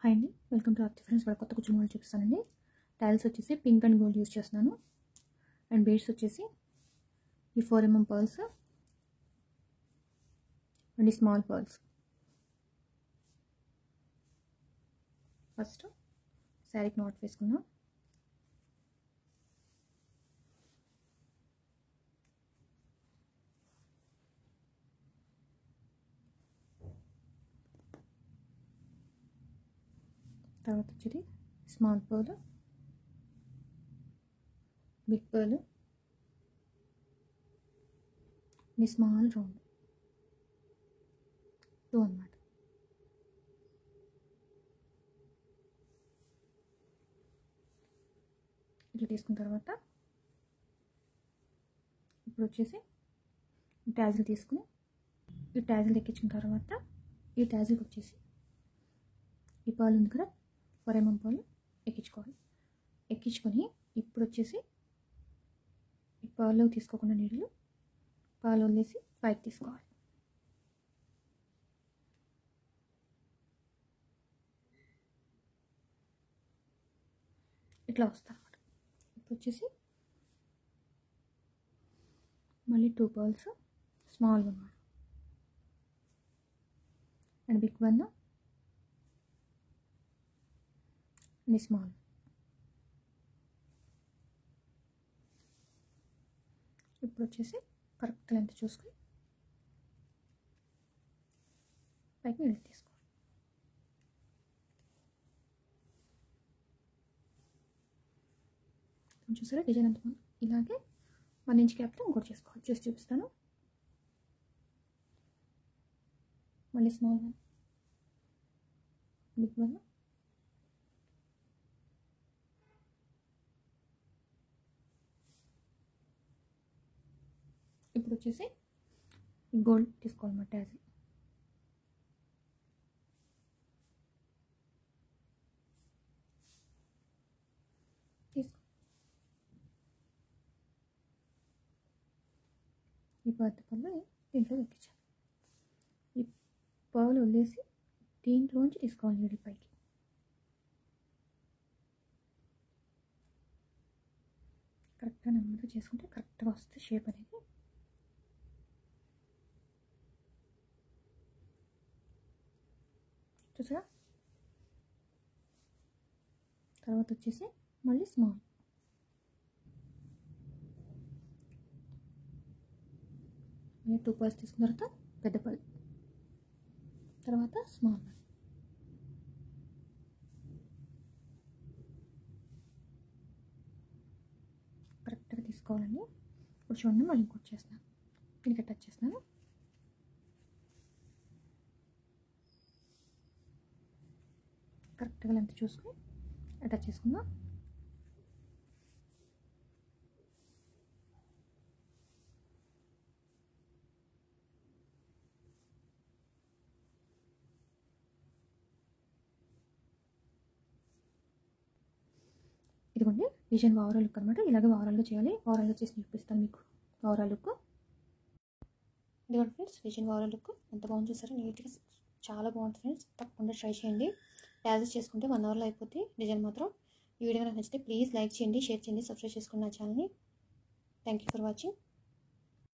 Hi అండి, welcome to Aarti friends. వాళ్ళ కొత్త కూర్చుని వాళ్ళు చూపిస్తానండి. టైల్స్ వచ్చేసి పింక్ అండ్ గోల్డ్ యూస్ చేస్తున్నాను. అండ్ బీడ్స్ వచ్చేసి ఈ 4mm పర్ల్స్ అండ్ ఈ స్మాల్ పర్ల్స్. ఫస్ట్ శారీకి నాట్ వేసుకుందాం. తర్వాత వచ్చేది స్మాల్ పర్ల్, బిగ్ పర్ల్, ఈ స్మాల్ రౌండ్ 2 అన్నమాట. ఇట్లా తీసుకున్న తర్వాత ఇప్పుడు వచ్చేసి ఈ ట్యాజిల్ తీసుకుని ఈ ట్యాజిల్ ఎక్కించుకున్న తర్వాత ఈ ట్యాజిల్కి వచ్చేసి ఈ పాలు ఉంది కదా 4mm పాలు ఎక్కించుకోవాలి. ఎక్కించుకొని ఇప్పుడు వచ్చేసి ఈ పాలు తీసుకోకుండా నీళ్ళు పాలు వదిలేసి పైకి తీసుకోవాలి. ఇట్లా వస్తుంది అన్నమాట. ఇప్పుడు వచ్చేసి మళ్ళీ 2 pearls small one and big one and small. ఇప్పుడు వచ్చేసి కరెక్ట్ లెంత్ చూసుకుని పైకి నీళ్ళు తీసుకోవాలి. చూసారా డిజైన్ ఎంత బాగుంది. ఇలాగే 1 ఇంచ్ గ్యాప్తో ఇంకోటి చేసుకోవాలి. చేసి చూపిస్తాను. మళ్ళీ స్మాల్ వన్, బిగ్ వన్, ఇప్పుడు వచ్చేసి గోల్డ్ తీసుకోవాలన్నమాట. ట్యాజిల్ తీసుకో. ఈ పత్తి పళ్ళు దీంట్లో ఎక్కించాలి. ఈ పాలు వదిలేసి దీంట్లోంచి తీసుకోవాలి నీళ్ళు పైకి. కరెక్ట్గా నెమ్మదిగా చేసుకుంటే కరెక్ట్గా వస్తుంది షేప్ అనేది. చూసారా. తర్వాత వచ్చేసి మళ్ళీ స్మాల్, మళ్ళీ 2 పర్ల్స్ తీసుకున్న తర్వాత పెద్ద పళ్ళు, తర్వాత స్మాల్. కరెక్ట్గా తీసుకోవాలండి. ఇప్పుడు చూడండి, మళ్ళీ ఇంకోటి చేస్తున్నాను. దీనికి టచ్ చేస్తున్నాను. కరెక్ట్గా లెంత్ చూసుకుని అటాచ్ చేసుకుందాం. ఇదిగోండి డిజైన్ ఓవరాల్ లుక్ అనమాట. ఇలాగే ఓవరాల్గా చేయాలి. ఓవరాల్గా చేసి చూపిస్తాను మీకు ఓవరాల్ లుక్. ఇదిగోండి ఫ్రెండ్స్, డిజైన్ ఓవరాల్ లుక్ ఎంత బాగుంది చూసారా. నీట్గా చాలా బాగుంటుంది ఫ్రెండ్స్. తప్పకుండా ట్రై చేయండి. ట్యాజెస్ చేసుకుంటే 1 అవర్లో అయిపోతుంది డిజైన్ మాత్రం. ఈ వీడియో నాకు నచ్చితే ప్లీజ్ లైక్ చేయండి, షేర్ చేయండి, సబ్స్క్రైబ్ చేసుకోండి నా ఛానల్ని. Thank you for watching.